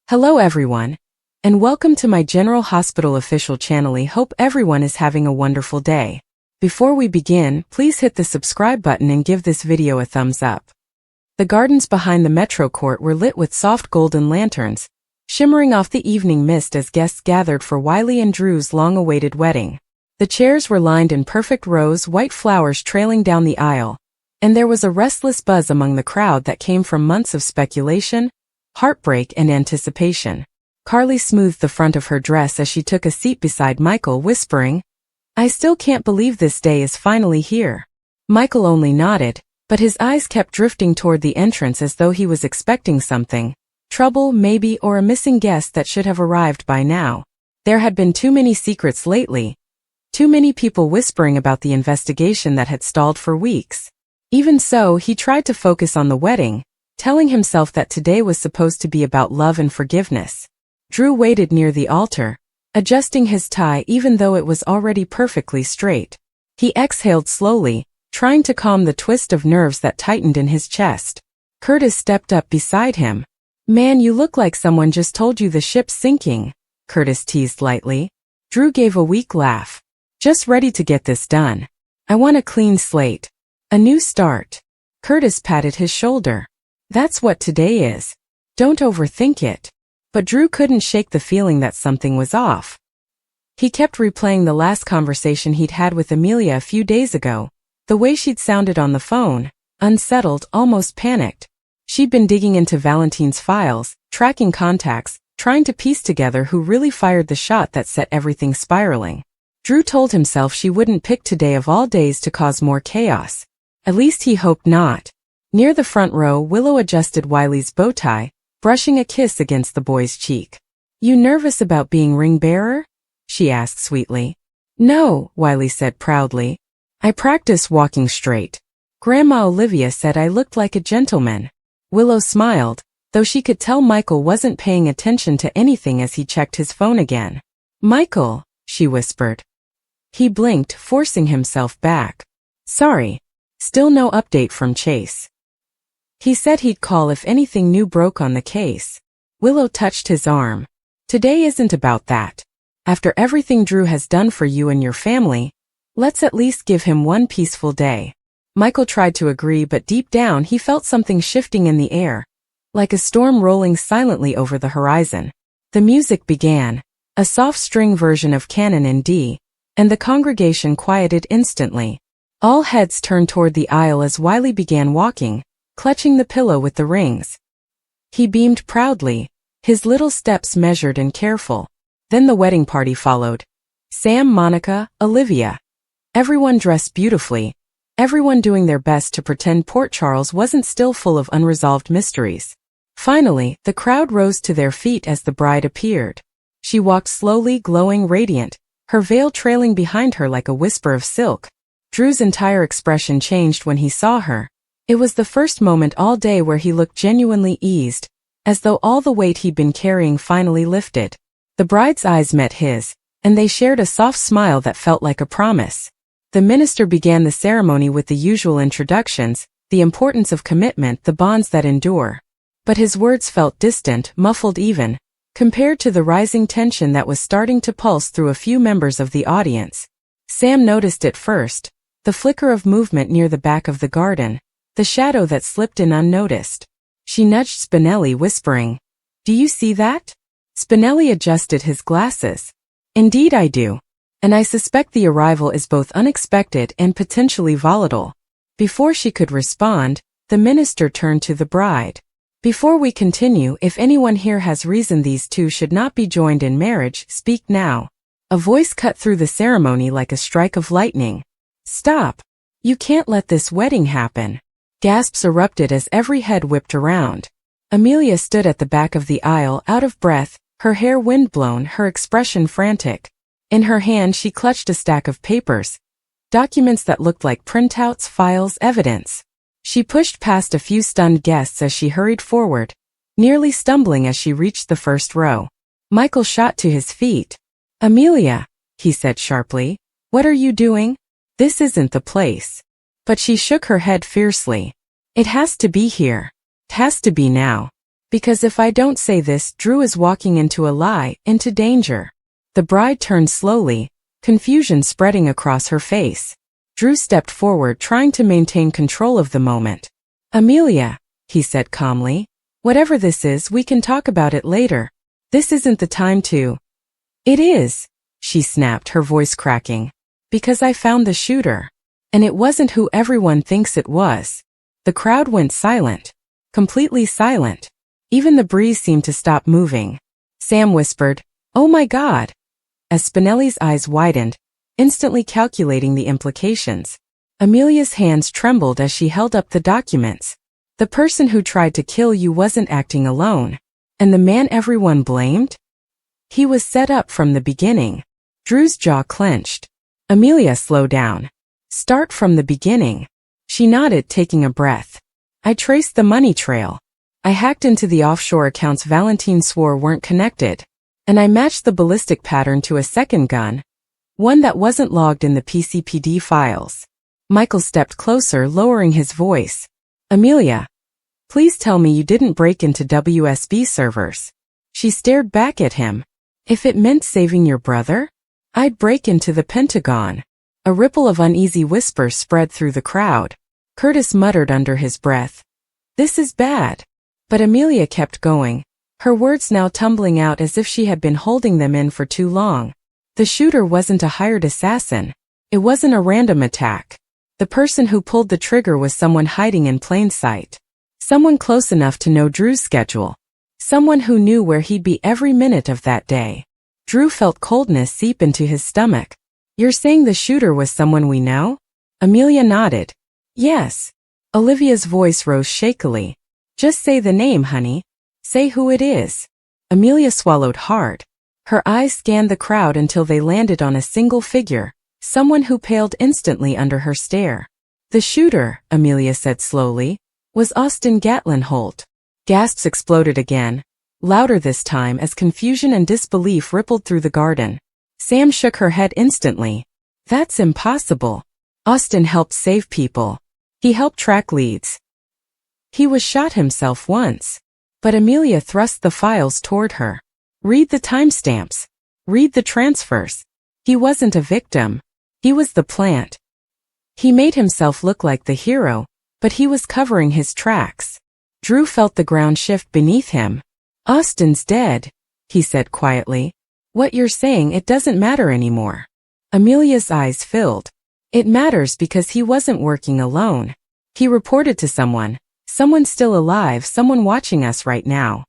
Hello everyone, and welcome to my General Hospital official channel. I hope everyone is having a wonderful day. Before we begin, please hit the subscribe button and give this video a thumbs up. The gardens behind the Metro Court were lit with soft golden lanterns, shimmering off the evening mist as guests gathered for Wiley and Drew's long-awaited wedding. The chairs were lined in perfect rows, white flowers trailing down the aisle, and there was a restless buzz among the crowd that came from months of speculation, heartbreak, and anticipation. Carly smoothed the front of her dress as she took a seat beside Michael, whispering, "I still can't believe this day is finally here." Michael only nodded, but his eyes kept drifting toward the entrance as though he was expecting something. Trouble, maybe, or a missing guest that should have arrived by now. There had been too many secrets lately. Too many people whispering about the investigation that had stalled for weeks. Even so, he tried to focus on the wedding, telling himself that today was supposed to be about love and forgiveness. Drew waited near the altar, adjusting his tie even though it was already perfectly straight. He exhaled slowly, trying to calm the twist of nerves that tightened in his chest. Curtis stepped up beside him. "Man, you look like someone just told you the ship's sinking," Curtis teased lightly. Drew gave a weak laugh. "Just ready to get this done. I want a clean slate. A new start." Curtis patted his shoulder. "That's what today is. Don't overthink it." But Drew couldn't shake the feeling that something was off. He kept replaying the last conversation he'd had with Amelia a few days ago, the way she'd sounded on the phone, unsettled, almost panicked. She'd been digging into Valentine's files, tracking contacts, trying to piece together who really fired the shot that set everything spiraling. Drew told himself she wouldn't pick today of all days to cause more chaos. At least he hoped not. Near the front row, Willow adjusted Wiley's bow tie, brushing a kiss against the boy's cheek. "You nervous about being ring bearer?" she asked sweetly. "No," Wiley said proudly. "I practice walking straight. Grandma Olivia said I looked like a gentleman." Willow smiled, though she could tell Michael wasn't paying attention to anything as he checked his phone again. "Michael," she whispered. He blinked, forcing himself back. "Sorry. Still no update from Chase. He said he'd call if anything new broke on the case." Willow touched his arm. "Today isn't about that. After everything Drew has done for you and your family, let's at least give him one peaceful day." Michael tried to agree, but deep down he felt something shifting in the air, like a storm rolling silently over the horizon. The music began, a soft string version of Canon in D, and the congregation quieted instantly. All heads turned toward the aisle as Wiley began walking, clutching the pillow with the rings. He beamed proudly, his little steps measured and careful. Then the wedding party followed. Sam, Monica, Olivia. Everyone dressed beautifully, everyone doing their best to pretend Port Charles wasn't still full of unresolved mysteries. Finally, the crowd rose to their feet as the bride appeared. She walked slowly, glowing radiant, her veil trailing behind her like a whisper of silk. Drew's entire expression changed when he saw her. It was the first moment all day where he looked genuinely eased, as though all the weight he'd been carrying finally lifted. The bride's eyes met his, and they shared a soft smile that felt like a promise. The minister began the ceremony with the usual introductions, the importance of commitment, the bonds that endure. But his words felt distant, muffled even, compared to the rising tension that was starting to pulse through a few members of the audience. Sam noticed it first, the flicker of movement near the back of the garden, the shadow that slipped in unnoticed. She nudged Spinelli, whispering, "Do you see that?" Spinelli adjusted his glasses. "Indeed I do. And I suspect the arrival is both unexpected and potentially volatile." Before she could respond, the minister turned to the bride. "Before we continue, if anyone here has reason these two should not be joined in marriage, speak now." A voice cut through the ceremony like a strike of lightning. "Stop. You can't let this wedding happen." Gasps erupted as every head whipped around. Amelia stood at the back of the aisle, out of breath, her hair windblown, her expression frantic. In her hand she clutched a stack of papers, documents that looked like printouts, files, evidence. She pushed past a few stunned guests as she hurried forward, nearly stumbling as she reached the first row. Michael shot to his feet. "Amelia," he said sharply, "what are you doing? This isn't the place." But she shook her head fiercely. "It has to be here. It has to be now." Because if I don't say this, Drew is walking into a lie, into danger. The bride turned slowly, confusion spreading across her face. Drew stepped forward, trying to maintain control of the moment. Amelia, he said calmly, whatever this is, we can talk about it later. This isn't the time to. It is, she snapped, her voice cracking. Because I found the shooter. And it wasn't who everyone thinks it was. The crowd went silent. Completely silent. Even the breeze seemed to stop moving. Sam whispered, "Oh my God," as Spinelli's eyes widened, instantly calculating the implications. Amelia's hands trembled as she held up the documents. The person who tried to kill you wasn't acting alone. And the man everyone blamed? He was set up from the beginning. Drew's jaw clenched. Amelia, slow down. Start from the beginning. She nodded, taking a breath. I traced the money trail. I hacked into the offshore accounts Valentine swore weren't connected. And I matched the ballistic pattern to a second gun. One that wasn't logged in the PCPD files. Michael stepped closer, lowering his voice. Amelia, please tell me you didn't break into WSB servers. She stared back at him. If it meant saving your brother? I'd break into the Pentagon. A ripple of uneasy whispers spread through the crowd. Curtis muttered under his breath. This is bad. But Amelia kept going, her words now tumbling out as if she had been holding them in for too long. The shooter wasn't a hired assassin. It wasn't a random attack. The person who pulled the trigger was someone hiding in plain sight. Someone close enough to know Drew's schedule. Someone who knew where he'd be every minute of that day. Drew felt coldness seep into his stomach. You're saying the shooter was someone we know? Amelia nodded. Yes. Olivia's voice rose shakily. Just say the name, honey. Say who it is. Amelia swallowed hard. Her eyes scanned the crowd until they landed on a single figure, someone who paled instantly under her stare. The shooter, Amelia said slowly, was Austin Gatlin Holt. Gasps exploded again, louder this time as confusion and disbelief rippled through the garden. Sam shook her head instantly. That's impossible. Austin helped save people. He helped track leads. He was shot himself once. But Amelia thrust the files toward her. Read the timestamps. Read the transfers. He wasn't a victim. He was the plant. He made himself look like the hero, but he was covering his tracks. Drew felt the ground shift beneath him. Austin's dead, he said quietly. What you're saying, it doesn't matter anymore. Amelia's eyes filled. It matters because he wasn't working alone. He reported to someone. Someone still alive, someone watching us right now.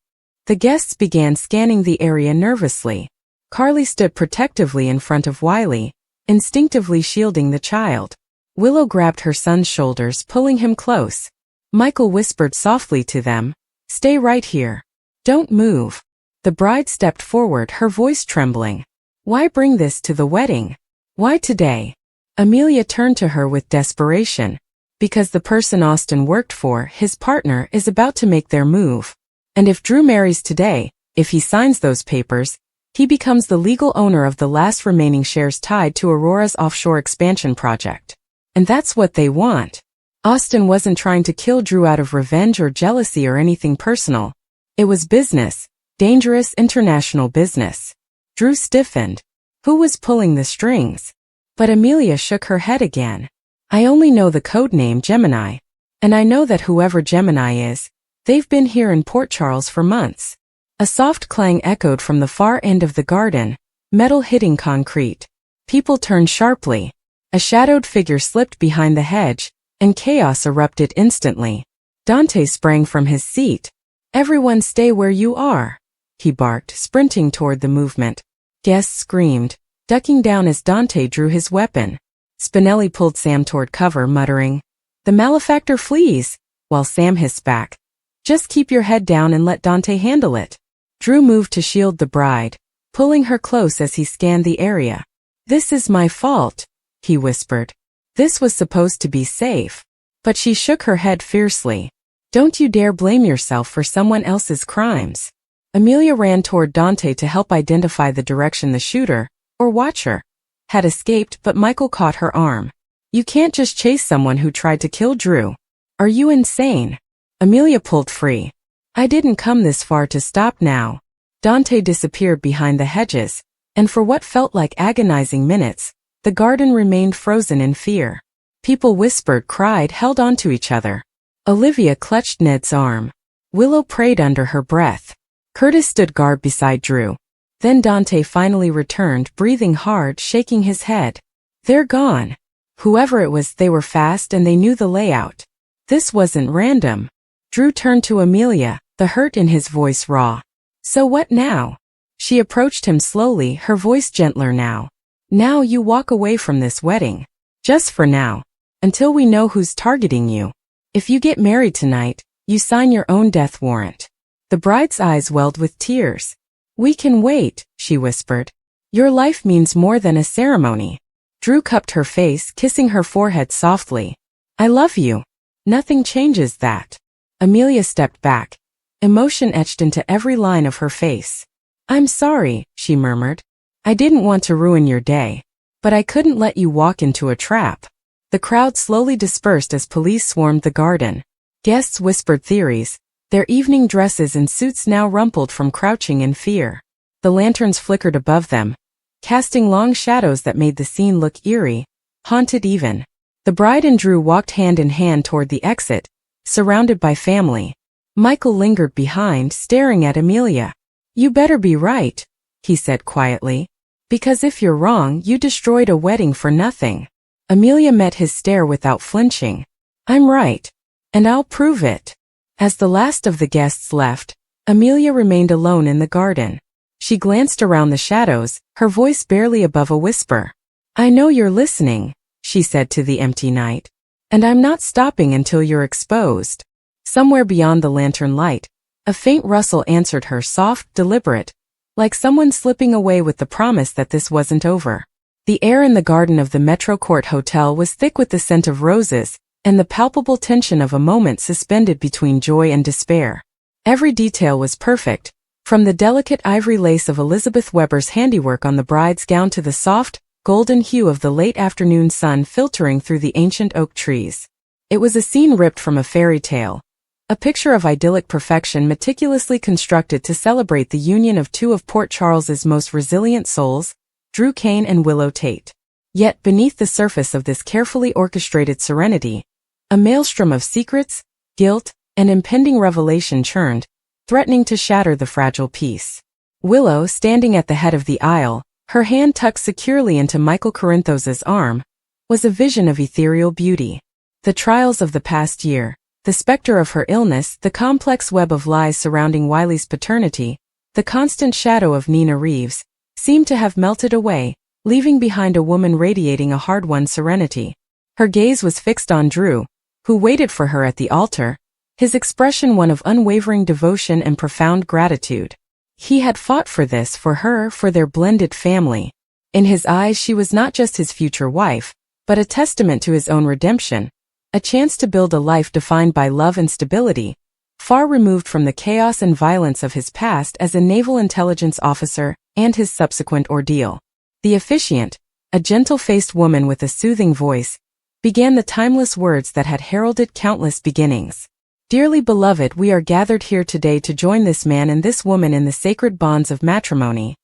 The guests began scanning the area nervously. Carly stood protectively in front of Wiley, instinctively shielding the child. Willow grabbed her son's shoulders, pulling him close. Michael whispered softly to them, "Stay right here. Don't move." The bride stepped forward, her voice trembling. "Why bring this to the wedding? Why today?" Amelia turned to her with desperation. Because the person Austin worked for, his partner, is about to make their move. And if Drew marries today, if he signs those papers, he becomes the legal owner of the last remaining shares tied to Aurora's offshore expansion project. And that's what they want. Austin wasn't trying to kill Drew out of revenge or jealousy or anything personal. It was business, dangerous international business. Drew stiffened. Who was pulling the strings? But Amelia shook her head again. I only know the code name Gemini. And I know that whoever Gemini is, they've been here in Port Charles for months. A soft clang echoed from the far end of the garden, metal hitting concrete. People turned sharply. A shadowed figure slipped behind the hedge, and chaos erupted instantly. Dante sprang from his seat. Everyone stay where you are, he barked, sprinting toward the movement. Guests screamed, ducking down as Dante drew his weapon. Spinelli pulled Sam toward cover, muttering, "The malefactor flees," while Sam hissed back, "Just keep your head down and let Dante handle it." Drew moved to shield the bride, pulling her close as he scanned the area. "This is my fault," he whispered. "This was supposed to be safe." But she shook her head fiercely. "Don't you dare blame yourself for someone else's crimes." Amelia ran toward Dante to help identify the direction the shooter, or watcher, had escaped, but Michael caught her arm. "You can't just chase someone who tried to kill Drew. Are you insane?" Amelia pulled free. I didn't come this far to stop now. Dante disappeared behind the hedges, and for what felt like agonizing minutes, the garden remained frozen in fear. People whispered, cried, held onto each other. Olivia clutched Ned's arm. Willow prayed under her breath. Curtis stood guard beside Drew. Then Dante finally returned, breathing hard, shaking his head. They're gone. Whoever it was, they were fast and they knew the layout. This wasn't random. Drew turned to Amelia, the hurt in his voice raw. So what now? She approached him slowly, her voice gentler now. Now you walk away from this wedding. Just for now. Until we know who's targeting you. If you get married tonight, you sign your own death warrant. The bride's eyes welled with tears. We can wait, she whispered. Your life means more than a ceremony. Drew cupped her face, kissing her forehead softly. I love you. Nothing changes that. Amelia stepped back. Emotion etched into every line of her face. I'm sorry, she murmured. I didn't want to ruin your day. But I couldn't let you walk into a trap. The crowd slowly dispersed as police swarmed the garden. Guests whispered theories, their evening dresses and suits now rumpled from crouching in fear. The lanterns flickered above them, casting long shadows that made the scene look eerie, haunted even. The bride and Drew walked hand in hand toward the exit, surrounded by family. Michael lingered behind, staring at Amelia. You better be right, he said quietly. Because if you're wrong, you destroyed a wedding for nothing. Amelia met his stare without flinching. I'm right. And I'll prove it. As the last of the guests left, Amelia remained alone in the garden. She glanced around the shadows, her voice barely above a whisper. I know you're listening, she said to the empty night. And I'm not stopping until you're exposed. Somewhere beyond the lantern light, a faint rustle answered her, soft, deliberate, like someone slipping away with the promise that this wasn't over. The air in the garden of the Metro Court Hotel was thick with the scent of roses, and the palpable tension of a moment suspended between joy and despair. Every detail was perfect, from the delicate ivory lace of Elizabeth Weber's handiwork on the bride's gown to the soft, golden hue of the late afternoon sun filtering through the ancient oak trees. It was a scene ripped from a fairy tale, a picture of idyllic perfection meticulously constructed to celebrate the union of two of Port Charles's most resilient souls, Drew Kane and Willow Tate. Yet beneath the surface of this carefully orchestrated serenity, a maelstrom of secrets, guilt, and impending revelation churned, threatening to shatter the fragile peace. Willow, standing at the head of the aisle, her hand tucked securely into Michael Corinthos's arm, was a vision of ethereal beauty. The trials of the past year, the specter of her illness, the complex web of lies surrounding Wiley's paternity, the constant shadow of Nina Reeves, seemed to have melted away, leaving behind a woman radiating a hard-won serenity. Her gaze was fixed on Drew, who waited for her at the altar, his expression one of unwavering devotion and profound gratitude. He had fought for this, for her, for their blended family. In his eyes she was not just his future wife, but a testament to his own redemption, a chance to build a life defined by love and stability, far removed from the chaos and violence of his past as a naval intelligence officer and his subsequent ordeal. The officiant, a gentle-faced woman with a soothing voice, began the timeless words that had heralded countless beginnings. Dearly beloved, we are gathered here today to join this man and this woman in the sacred bonds of matrimony.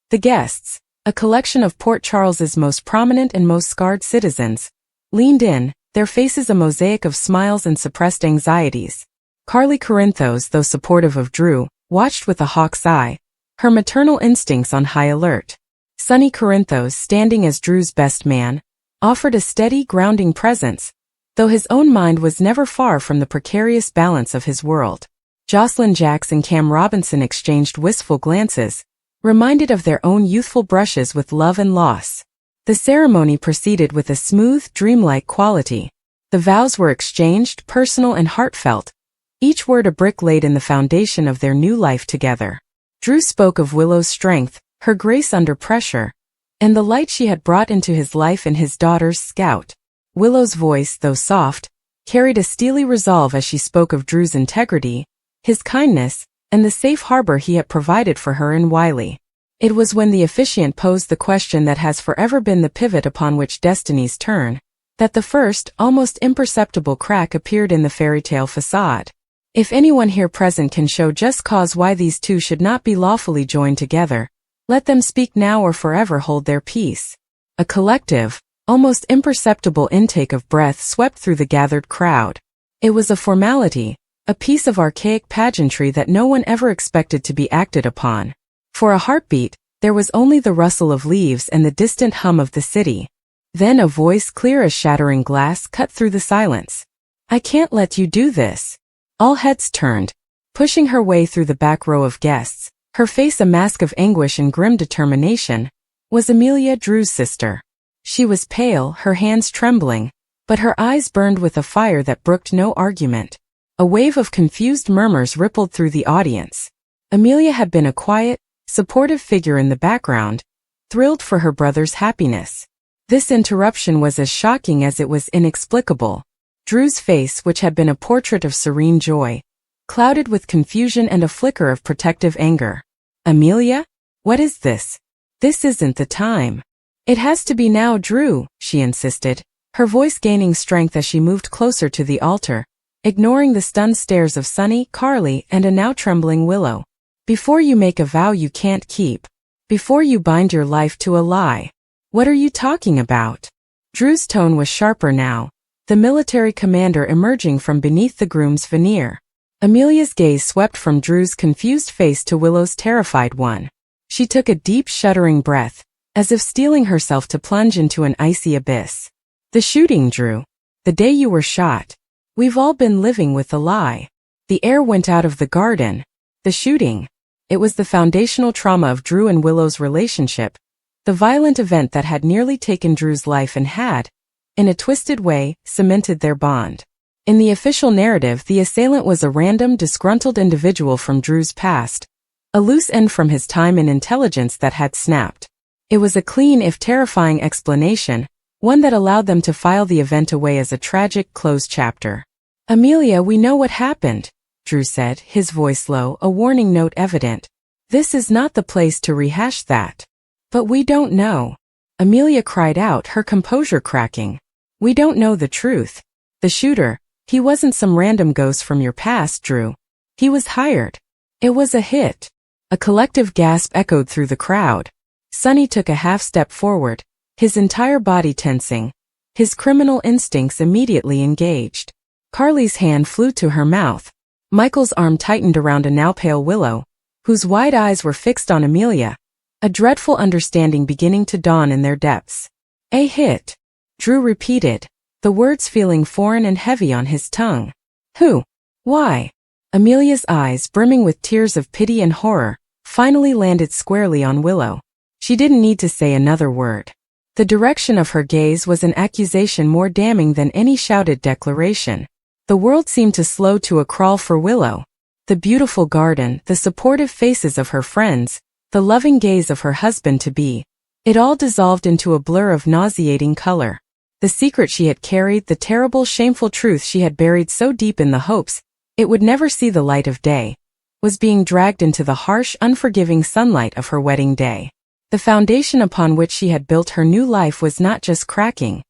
The guests, a collection of Port Charles's most prominent and most scarred citizens, leaned in, their faces a mosaic of smiles and suppressed anxieties. Carly Corinthos, though supportive of Drew, watched with a hawk's eye, her maternal instincts on high alert. Sonny Corinthos, standing as Drew's best man, offered a steady, grounding presence, though his own mind was never far from the precarious balance of his world. Jocelyn Jacks and Cam Robinson exchanged wistful glances, reminded of their own youthful brushes with love and loss. The ceremony proceeded with a smooth, dreamlike quality. The vows were exchanged, personal and heartfelt, each word a brick laid in the foundation of their new life together. Drew spoke of Willow's strength, her grace under pressure, and the light she had brought into his life in his daughter's Scout. Willow's voice, though soft, carried a steely resolve as she spoke of Drew's integrity, his kindness, and the safe harbor he had provided for her in Wiley. It was when the officiant posed the question that has forever been the pivot upon which destinies turn, that the first, almost imperceptible crack appeared in the fairy tale facade. If anyone here present can show just cause why these two should not be lawfully joined together, let them speak now or forever hold their peace. A collective, almost imperceptible intake of breath swept through the gathered crowd. It was a formality, a piece of archaic pageantry that no one ever expected to be acted upon. For a heartbeat, there was only the rustle of leaves and the distant hum of the city. Then a voice clear as shattering glass cut through the silence. "I can't let you do this." All heads turned. Pushing her way through the back row of guests, her face a mask of anguish and grim determination, was Amelia, Drew's sister. She was pale, her hands trembling, but her eyes burned with a fire that brooked no argument. A wave of confused murmurs rippled through the audience. Amelia had been a quiet, supportive figure in the background, thrilled for her brother's happiness. This interruption was as shocking as it was inexplicable. Drew's face, which had been a portrait of serene joy, clouded with confusion and a flicker of protective anger. "Amelia? What is this? This isn't the time." "It has to be now, Drew," she insisted, her voice gaining strength as she moved closer to the altar, ignoring the stunned stares of Sunny, Carly, and a now trembling Willow. "Before you make a vow you can't keep. Before you bind your life to a lie. What are you talking about?" Drew's tone was sharper now, the military commander emerging from beneath the groom's veneer. Amelia's gaze swept from Drew's confused face to Willow's terrified one. She took a deep, shuddering breath, as if steeling herself to plunge into an icy abyss. "The shooting, Drew. The day you were shot. We've all been living with the lie. The air went out of the garden. The shooting. It was the foundational trauma of Drew and Willow's relationship, the violent event that had nearly taken Drew's life and had, in a twisted way, cemented their bond. In the official narrative, the assailant was a random, disgruntled individual from Drew's past, a loose end from his time in intelligence that had snapped. It was a clean if terrifying explanation, one that allowed them to file the event away as a tragic, closed chapter. "Amelia, we know what happened," Drew said, his voice low, a warning note evident. "This is not the place to rehash that." "But we don't know," Amelia cried out, her composure cracking. "We don't know the truth. The shooter, he wasn't some random ghost from your past, Drew. He was hired. It was a hit." A collective gasp echoed through the crowd. Sunny took a half step forward, his entire body tensing, his criminal instincts immediately engaged. Carly's hand flew to her mouth. Michael's arm tightened around a now pale Willow, whose wide eyes were fixed on Amelia, a dreadful understanding beginning to dawn in their depths. "A hit," Drew repeated, the words feeling foreign and heavy on his tongue. "Who? Why?" Amelia's eyes, brimming with tears of pity and horror, finally landed squarely on Willow. She didn't need to say another word. The direction of her gaze was an accusation more damning than any shouted declaration. The world seemed to slow to a crawl for Willow. The beautiful garden, the supportive faces of her friends, the loving gaze of her husband-to-be, it all dissolved into a blur of nauseating color. The secret she had carried, the terrible, shameful truth she had buried so deep in the hopes it would never see the light of day, was being dragged into the harsh, unforgiving sunlight of her wedding day. The foundation upon which she had built her new life was not just cracking.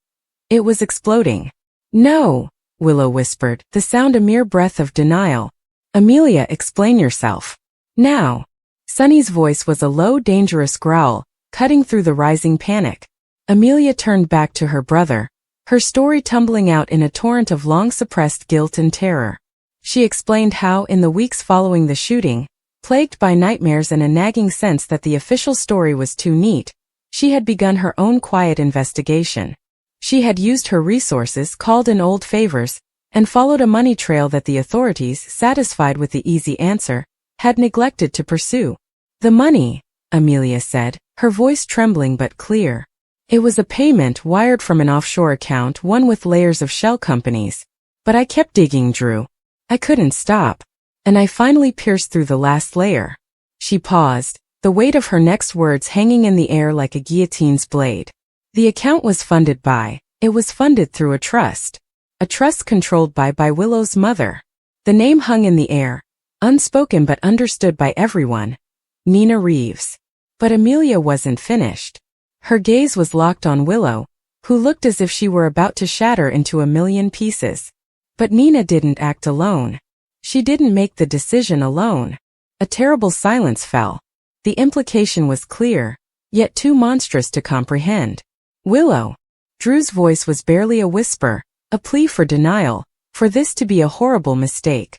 It was exploding. "No," Willow whispered, the sound a mere breath of denial. "Amelia, explain yourself. Now." Sunny's voice was a low, dangerous growl, cutting through the rising panic. Amelia turned back to her brother, her story tumbling out in a torrent of long-suppressed guilt and terror. She explained how, in the weeks following the shooting, plagued by nightmares and a nagging sense that the official story was too neat, she had begun her own quiet investigation. She had used her resources, called in old favors, and followed a money trail that the authorities, satisfied with the easy answer, had neglected to pursue. "The money," Amelia said, her voice trembling but clear. "It was a payment wired from an offshore account, one with layers of shell companies. But I kept digging, Drew. I couldn't stop. And I finally pierced through the last layer." She paused, the weight of her next words hanging in the air like a guillotine's blade. "The account was funded by, it was funded through a trust controlled by Willow's mother." The name hung in the air, unspoken but understood by everyone. Nina Reeves. But Amelia wasn't finished. Her gaze was locked on Willow, who looked as if she were about to shatter into a million pieces. But Nina didn't act alone. She didn't make the decision alone. A terrible silence fell. The implication was clear, yet too monstrous to comprehend. Willow. Drew's voice was barely a whisper, a plea for denial, for this to be a horrible mistake.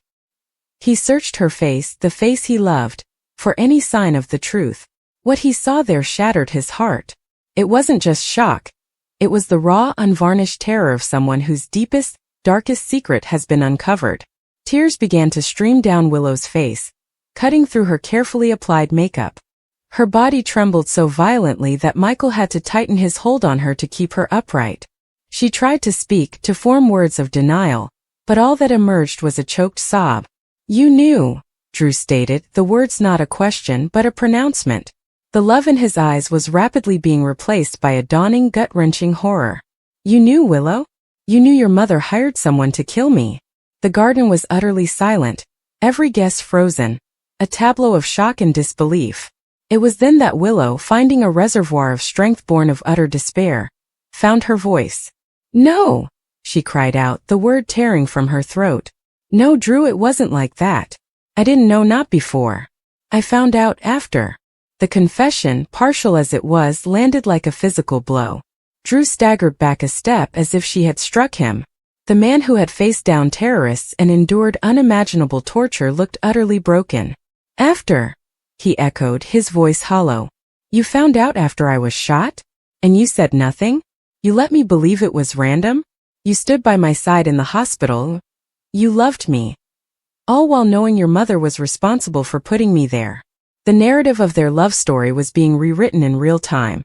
He searched her face, the face he loved, for any sign of the truth. What he saw there shattered his heart. It wasn't just shock. It was the raw, unvarnished terror of someone whose deepest, darkest secret has been uncovered. Tears began to stream down Willow's face, cutting through her carefully applied makeup. Her body trembled so violently that Michael had to tighten his hold on her to keep her upright. She tried to speak, to form words of denial, but all that emerged was a choked sob. "You knew," Drew stated, the words not a question but a pronouncement. The love in his eyes was rapidly being replaced by a dawning, gut-wrenching horror. "You knew, Willow? You knew your mother hired someone to kill me?" The garden was utterly silent, every guest frozen, a tableau of shock and disbelief. It was then that Willow, finding a reservoir of strength born of utter despair, found her voice. "No!" she cried out, the word tearing from her throat. "No, Drew, it wasn't like that. I didn't know, not before. I found out after." The confession, partial as it was, landed like a physical blow. Drew staggered back a step as if she had struck him. The man who had faced down terrorists and endured unimaginable torture looked utterly broken. "After?" he echoed, his voice hollow. "You found out after I was shot? And you said nothing? You let me believe it was random? You stood by my side in the hospital. You loved me. All while knowing your mother was responsible for putting me there." The narrative of their love story was being rewritten in real time.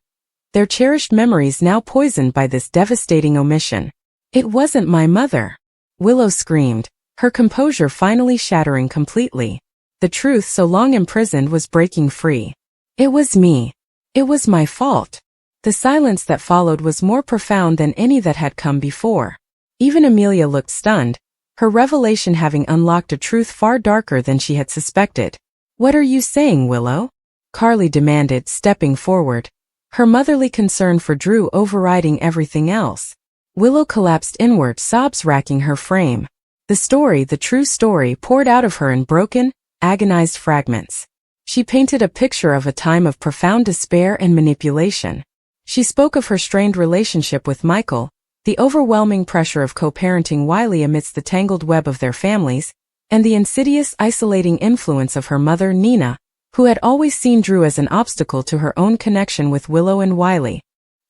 Their cherished memories now poisoned by this devastating omission. "It wasn't my mother," Willow screamed, her composure finally shattering completely. The truth so long imprisoned was breaking free. "It was me. It was my fault." The silence that followed was more profound than any that had come before. Even Amelia looked stunned, her revelation having unlocked a truth far darker than she had suspected. "What are you saying, Willow?" Carly demanded, stepping forward, her motherly concern for Drew overriding everything else. Willow collapsed inward, sobs racking her frame. The story, the true story, poured out of her in broken, agonized fragments. She painted a picture of a time of profound despair and manipulation. She spoke of her strained relationship with Michael, the overwhelming pressure of co-parenting Wiley amidst the tangled web of their families, and the insidious, isolating influence of her mother, Nina, who had always seen Drew as an obstacle to her own connection with Willow and Wiley.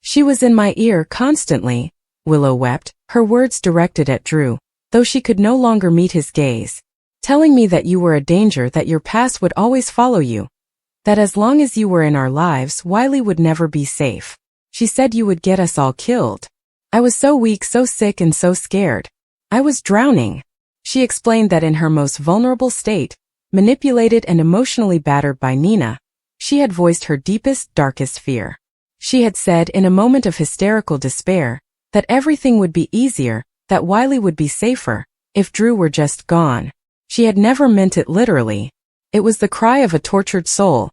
"She was in my ear constantly," Willow wept, her words directed at Drew, though she could no longer meet his gaze. "Telling me that you were a danger, that your past would always follow you, that as long as you were in our lives, Wiley would never be safe. She said you would get us all killed. I was so weak, so sick, and so scared. I was drowning." She explained that in her most vulnerable state, manipulated and emotionally battered by Nina, she had voiced her deepest, darkest fear. She had said, in a moment of hysterical despair, that everything would be easier, that Wiley would be safer, if Drew were just gone. She had never meant it literally. It was the cry of a tortured soul,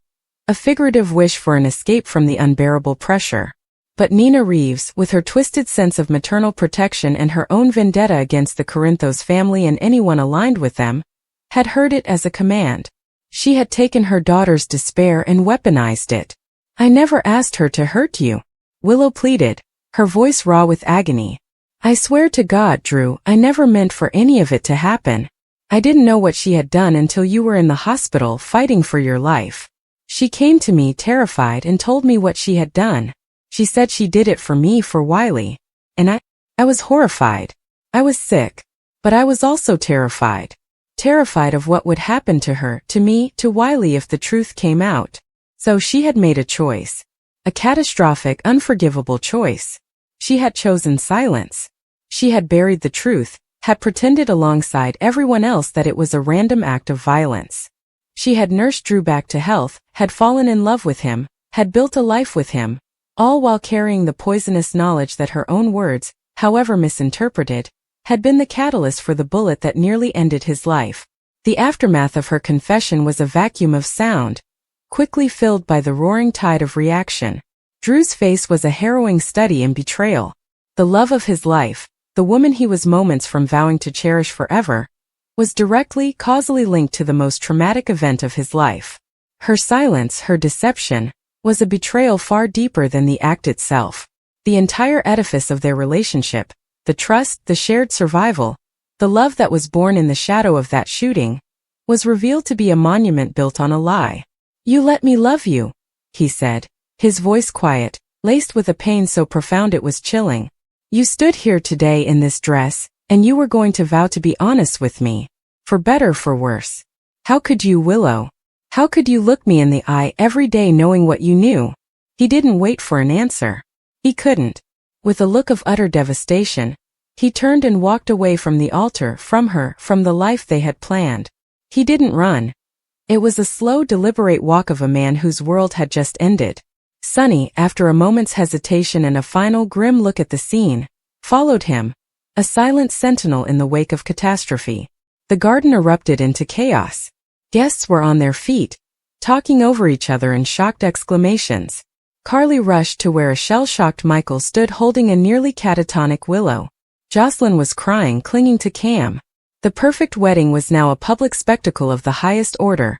a figurative wish for an escape from the unbearable pressure. But Nina Reeves, with her twisted sense of maternal protection and her own vendetta against the Corinthos family and anyone aligned with them, had heard it as a command. She had taken her daughter's despair and weaponized it. "I never asked her to hurt you," Willow pleaded, her voice raw with agony. "I swear to God, Drew, I never meant for any of it to happen. I didn't know what she had done until you were in the hospital fighting for your life. She came to me terrified and told me what she had done. She said she did it for me, for Wiley. And I was horrified. I was sick. But I was also terrified. Terrified of what would happen to her, to me, to Wiley if the truth came out. So she had made a choice. A catastrophic, unforgivable choice. She had chosen silence. She had buried the truth, had pretended alongside everyone else that it was a random act of violence. She had nursed Drew back to health, had fallen in love with him, had built a life with him, all while carrying the poisonous knowledge that her own words, however misinterpreted, had been the catalyst for the bullet that nearly ended his life. The aftermath of her confession was a vacuum of sound, quickly filled by the roaring tide of reaction. Drew's face was a harrowing study in betrayal. The love of his life, the woman he was moments from vowing to cherish forever, was directly, causally linked to the most traumatic event of his life. Her silence, her deception, was a betrayal far deeper than the act itself. The entire edifice of their relationship, the trust, the shared survival, the love that was born in the shadow of that shooting, was revealed to be a monument built on a lie. "You let me love you," he said, his voice quiet, laced with a pain so profound it was chilling. "You stood here today in this dress, and you were going to vow to be honest with me. For better, for worse. How could you, Willow? How could you look me in the eye every day knowing what you knew?" He didn't wait for an answer. He couldn't. With a look of utter devastation, he turned and walked away from the altar, from her, from the life they had planned. He didn't run. It was a slow, deliberate walk of a man whose world had just ended. Sonny, after a moment's hesitation and a final grim look at the scene, followed him, a silent sentinel in the wake of catastrophe. The garden erupted into chaos. Guests were on their feet, talking over each other in shocked exclamations. Carly rushed to where a shell-shocked Michael stood holding a nearly catatonic Willow. Jocelyn was crying, clinging to Cam. The perfect wedding was now a public spectacle of the highest order,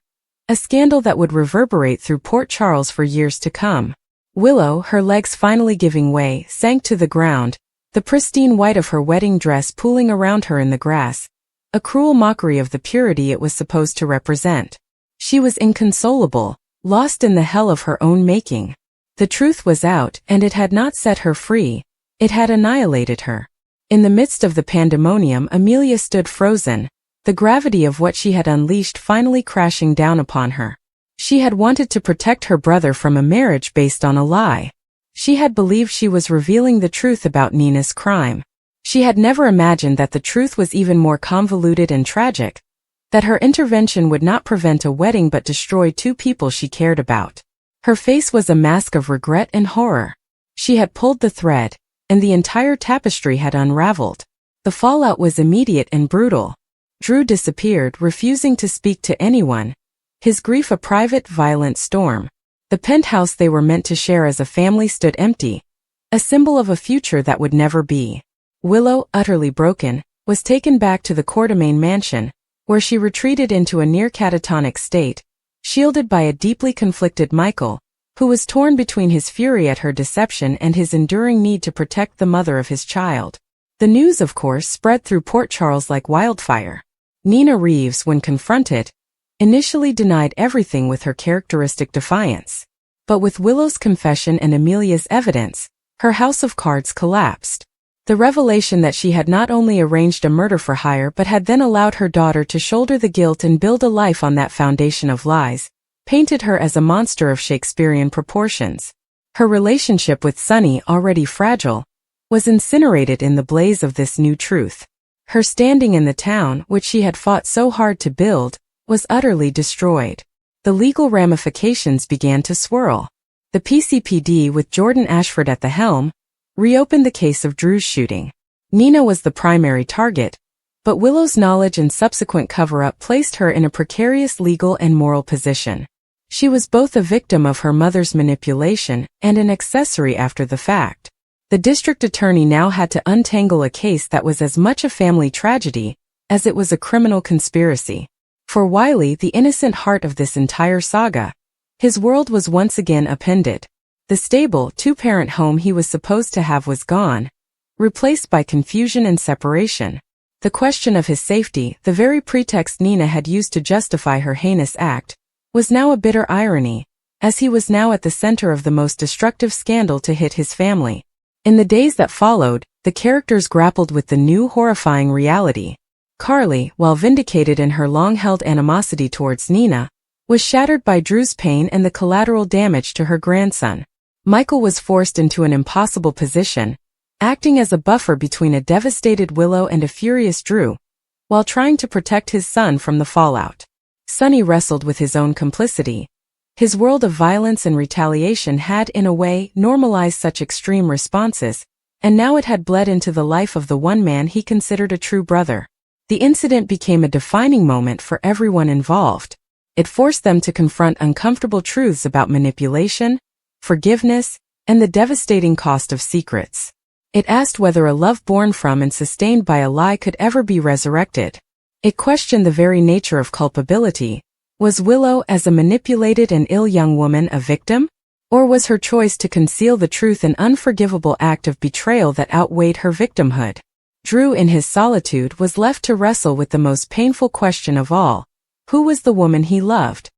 a scandal that would reverberate through Port Charles for years to come. Willow, her legs finally giving way, sank to the ground, the pristine white of her wedding dress pooling around her in the grass, a cruel mockery of the purity it was supposed to represent. She was inconsolable, lost in the hell of her own making. The truth was out, and it had not set her free, it had annihilated her. In the midst of the pandemonium, Amelia stood frozen, the gravity of what she had unleashed finally crashing down upon her. She had wanted to protect her brother from a marriage based on a lie. She had believed she was revealing the truth about Nina's crime. She had never imagined that the truth was even more convoluted and tragic, that her intervention would not prevent a wedding but destroy two people she cared about. Her face was a mask of regret and horror. She had pulled the thread, and the entire tapestry had unraveled. The fallout was immediate and brutal. Drew disappeared, refusing to speak to anyone, his grief a private, violent storm. The penthouse they were meant to share as a family stood empty, a symbol of a future that would never be. Willow, utterly broken, was taken back to the Quartermain mansion, where she retreated into a near catatonic state, shielded by a deeply conflicted Michael, who was torn between his fury at her deception and his enduring need to protect the mother of his child. The news, of course, spread through Port Charles like wildfire. Nina Reeves, when confronted, initially denied everything with her characteristic defiance. But with Willow's confession and Amelia's evidence, her house of cards collapsed. The revelation that she had not only arranged a murder for hire but had then allowed her daughter to shoulder the guilt and build a life on that foundation of lies, painted her as a monster of Shakespearean proportions. Her relationship with Sonny, already fragile, was incinerated in the blaze of this new truth. Her standing in the town, which she had fought so hard to build, was utterly destroyed. The legal ramifications began to swirl. The PCPD, with Jordan Ashford at the helm, reopened the case of Drew's shooting. Nina was the primary target, but Willow's knowledge and subsequent cover-up placed her in a precarious legal and moral position. She was both a victim of her mother's manipulation and an accessory after the fact. The district attorney now had to untangle a case that was as much a family tragedy as it was a criminal conspiracy. For Wiley, the innocent heart of this entire saga, his world was once again upended. The stable, two-parent home he was supposed to have was gone, replaced by confusion and separation. The question of his safety, the very pretext Nina had used to justify her heinous act, was now a bitter irony, as he was now at the center of the most destructive scandal to hit his family. In the days that followed, the characters grappled with the new horrifying reality. Carly, while vindicated in her long-held animosity towards Nina, was shattered by Drew's pain and the collateral damage to her grandson. Michael was forced into an impossible position, acting as a buffer between a devastated Willow and a furious Drew, while trying to protect his son from the fallout. Sonny wrestled with his own complicity. His world of violence and retaliation had, in a way, normalized such extreme responses, and now it had bled into the life of the one man he considered a true brother. The incident became a defining moment for everyone involved. It forced them to confront uncomfortable truths about manipulation, forgiveness, and the devastating cost of secrets. It asked whether a love born from and sustained by a lie could ever be resurrected. It questioned the very nature of culpability. Was Willow, as a manipulated and ill young woman, a victim? Or was her choice to conceal the truth an unforgivable act of betrayal that outweighed her victimhood? Drew, in his solitude, was left to wrestle with the most painful question of all. Who was the woman he loved?